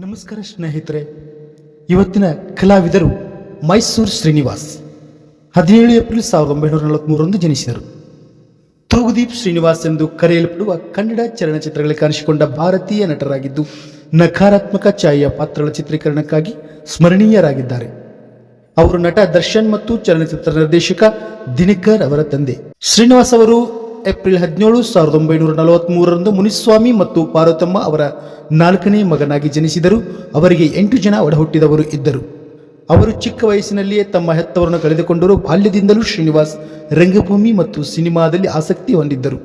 ನಮಸ್ಕಾರ ಸ್ನೇಹಿತರೆ, ಇವತ್ತಿನ ಕಲಾವಿದರು ಮೈಸೂರು ಶ್ರೀನಿವಾಸ್ 17 ಏಪ್ರಿಲ್ 1943 ಜನಿಸಿದರು. ತೂಗುದೀಪ್ ಶ್ರೀನಿವಾಸ್ ಎಂದು ಕರೆಯಲ್ಪಡುವ ಕನ್ನಡ ಚಲನಚಿತ್ರಗಳಲ್ಲಿ ಕಾಣಿಸಿಕೊಂಡ ಭಾರತೀಯ ನಟರಾಗಿದ್ದು ನಕಾರಾತ್ಮಕ ಛಾಯೆಯ ಪಾತ್ರಗಳ ಚಿತ್ರೀಕರಣಕ್ಕಾಗಿ ಸ್ಮರಣೀಯರಾಗಿದ್ದಾರೆ. ಅವರು ನಟ ದರ್ಶನ್ ಮತ್ತು ಚಲನಚಿತ್ರ ನಿರ್ದೇಶಕ ದಿನಕರ್ ಅವರ ತಂದೆ. ಶ್ರೀನಿವಾಸ್ ಅವರು ಏಪ್ರಿಲ್ 17, 1943 ಮುನಿಸ್ವಾಮಿ ಮತ್ತು ಪಾರ್ವತಮ್ಮ ಅವರ 4ನೇ ಮಗನಾಗಿ ಜನಿಸಿದರು. ಅವರಿಗೆ 8 ಜನ ಒಡಹುಟ್ಟಿದವರು ಇದ್ದರು. ಅವರು ಚಿಕ್ಕ ವಯಸ್ಸಿನಲ್ಲಿಯೇ ತಮ್ಮ ಹೆತ್ತವರನ್ನು ಕಳೆದುಕೊಂಡರು. ಬಾಲ್ಯದಿಂದಲೂ ಶ್ರೀನಿವಾಸ್ ರಂಗಭೂಮಿ ಮತ್ತು ಸಿನಿಮಾದಲ್ಲಿ ಆಸಕ್ತಿ ಹೊಂದಿದ್ದರು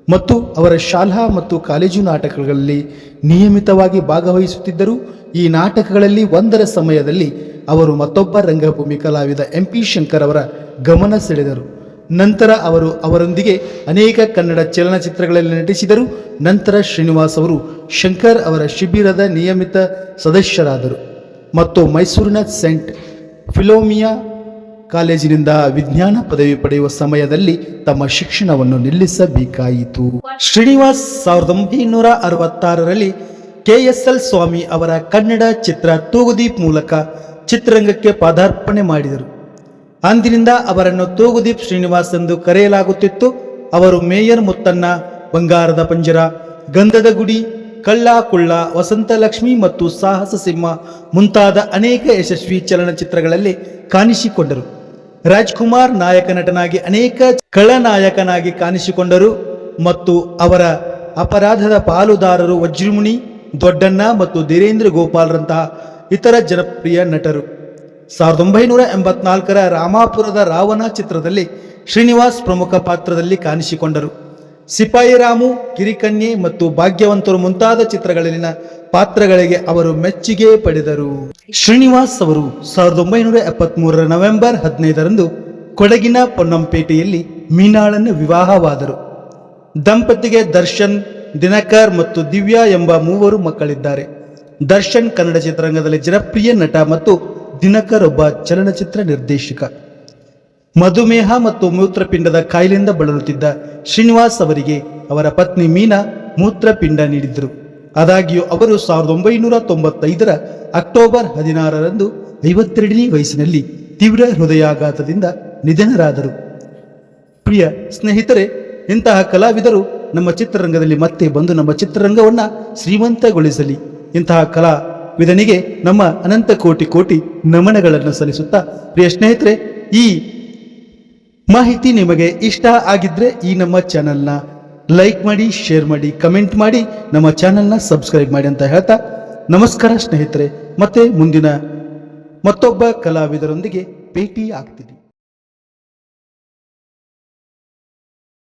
ಮತ್ತು ಅವರ ಶಾಲಾ ಮತ್ತು ಕಾಲೇಜು ನಾಟಕಗಳಲ್ಲಿ ನಿಯಮಿತವಾಗಿ ಭಾಗವಹಿಸುತ್ತಿದ್ದರು. ಈ ನಾಟಕಗಳಲ್ಲಿ ಒಂದರ ಸಮಯದಲ್ಲಿ ಅವರು ಮತ್ತೊಬ್ಬ ರಂಗಭೂಮಿ ಕಲಾವಿದ MP ಶಂಕರ್ ಅವರ ಗಮನ ಸೆಳೆದರು. ನಂತರ ಅವರು ಅವರೊಂದಿಗೆ ಅನೇಕ ಕನ್ನಡ ಚಲನಚಿತ್ರಗಳಲ್ಲಿ ನಟಿಸಿದರು. ನಂತರ ಶ್ರೀನಿವಾಸ್ ಅವರು ಶಂಕರ್ ಅವರ ಶಿಬಿರದ ನಿಯಮಿತ ಸದಸ್ಯರಾದರು ಮತ್ತು ಮೈಸೂರಿನ ಸೆಂಟ್ ಫಿಲೋಮಿಯಾ ಕಾಲೇಜಿನಿಂದ ವಿಜ್ಞಾನ ಪದವಿ ಪಡೆಯುವ ಸಮಯದಲ್ಲಿ ತಮ್ಮ ಶಿಕ್ಷಣವನ್ನು ನಿಲ್ಲಿಸಬೇಕಾಯಿತು. ಶ್ರೀನಿವಾಸ್ 1966ರಲ್ಲಿ KSL ಸ್ವಾಮಿ ಅವರ ಕನ್ನಡ ಚಿತ್ರ ತೂಗುದೀಪ್ ಮೂಲಕ ಚಿತ್ರರಂಗಕ್ಕೆ ಪಾದಾರ್ಪಣೆ ಮಾಡಿದರು. ಅಂದಿನಿಂದ ಅವರನ್ನು ತೂಗುದೀಪ್ ಶ್ರೀನಿವಾಸ್ ಎಂದು ಕರೆಯಲಾಗುತ್ತಿತ್ತು. ಅವರು ಮೇಯರ್ ಮುತ್ತಣ್ಣ, ಬಂಗಾರದ ಪಂಜರ, ಗಂಧದ ಗುಡಿ, ಕಳ್ಳ ಕುಳ್ಳ, ವಸಂತಲಕ್ಷ್ಮಿ ಮತ್ತು ಸಾಹಸ ಸಿಂಹ ಮುಂತಾದ ಅನೇಕ ಯಶಸ್ವಿ ಚಲನಚಿತ್ರಗಳಲ್ಲಿ ಕಾಣಿಸಿಕೊಂಡರು. ರಾಜ್ಕುಮಾರ್ ನಾಯಕ ನಟನಾಗಿ ಅನೇಕ ಖಳನಾಯಕನಾಗಿ ಕಾಣಿಸಿಕೊಂಡರು ಮತ್ತು ಅವರ ಅಪರಾಧದ ಪಾಲುದಾರರು ವಜ್ರಮುನಿ, ದೊಡ್ಡಣ್ಣ ಮತ್ತು ಧೀರೇಂದ್ರ ಗೋಪಾಲ್ರಂತಹ ಇತರ ಜನಪ್ರಿಯ ನಟರು. 1984ರ ರಾಮಾಪುರದ ರಾವಣ ಚಿತ್ರದಲ್ಲಿ ಶ್ರೀನಿವಾಸ್ ಪ್ರಮುಖ ಪಾತ್ರದಲ್ಲಿ ಕಾಣಿಸಿಕೊಂಡರು. ಸಿಪಾಯಿ ರಾಮು, ಕಿರಿಕನ್ಯೆ ಮತ್ತು ಭಾಗ್ಯವಂತರು ಮುಂತಾದ ಚಿತ್ರಗಳಲ್ಲಿನ ಪಾತ್ರಗಳಿಗೆ ಅವರು ಮೆಚ್ಚುಗೆ ಪಡೆದರು. ಶ್ರೀನಿವಾಸ್ ಅವರು 1973ರ ನವೆಂಬರ್ 15ರಂದು ಕೊಡಗಿನ ಪೊನ್ನಂಪೇಟೆಯಲ್ಲಿ ಮೀನಾಳನ್ನು ವಿವಾಹವಾದರು. ದಂಪತಿಗೆ ದರ್ಶನ್, ದಿನಕರ್ ಮತ್ತು ದಿವ್ಯಾ ಎಂಬ 3 ಮಕ್ಕಳಿದ್ದಾರೆ. ದರ್ಶನ್ ಕನ್ನಡ ಚಿತ್ರರಂಗದಲ್ಲಿ ಜನಪ್ರಿಯ ನಟ ಮತ್ತು ದಿನಕರ್ ಒಬ್ಬ ಚಲನಚಿತ್ರ ನಿರ್ದೇಶಕ. ಮಧುಮೇಹ ಮತ್ತು ಮೂತ್ರಪಿಂಡದ ಕಾಯಿಲೆಯಿಂದ ಬಳಲುತ್ತಿದ್ದ ಶ್ರೀನಿವಾಸ್ ಅವರಿಗೆ ಅವರ ಪತ್ನಿ ಮೀನಾ ಮೂತ್ರಪಿಂಡ ನೀಡಿದ್ದರು. ಆದಾಗ್ಯೂ ಅವರು 1995ರ ಅಕ್ಟೋಬರ್ 16ರಂದು 52ನೇ ವಯಸ್ಸಿನಲ್ಲಿ ತೀವ್ರ ಹೃದಯಾಘಾತದಿಂದ ನಿಧನರಾದರು. ಪ್ರಿಯ ಸ್ನೇಹಿತರೆ, ಇಂತಹ ಕಲಾವಿದರು ನಮ್ಮ ಚಿತ್ರರಂಗದಲ್ಲಿ ಮತ್ತೆ ಬಂದು ನಮ್ಮ ಚಿತ್ರರಂಗವನ್ನು ಶ್ರೀಮಂತಗೊಳಿಸಲಿ. ಇಂತಹ ಕಲಾವಿದನಿಗೆ ನಮ್ಮ ಅನಂತ ಕೋಟಿ ನಮನಗಳನ್ನು ಸಲ್ಲಿಸುತ್ತಾ, ಪ್ರಿಯ ಸ್ನೇಹಿತರೆ, ಈ ಮಾಹಿತಿ ನಿಮಗೆ ಇಷ್ಟ ಆಗಿದ್ರೆ ಈ ನಮ್ಮ ಚಾನಲ್ನ ಲೈಕ್ ಮಾಡಿ, ಶೇರ್ ಮಾಡಿ, ಕಮೆಂಟ್ ಮಾಡಿ, ನಮ್ಮ ಚಾನಲ್ನ ಸಬ್ಸ್ಕ್ರೈಬ್ ಮಾಡಿ ಅಂತ ಹೇಳ್ತಾ ನಮಸ್ಕಾರ ಸ್ನೇಹಿತರೆ. ಮತ್ತೆ ಮುಂದಿನ ಮತ್ತೊಬ್ಬ ಕಲಾವಿದರೊಂದಿಗೆ ಭೇಟಿ ಆಗ್ತೀನಿ.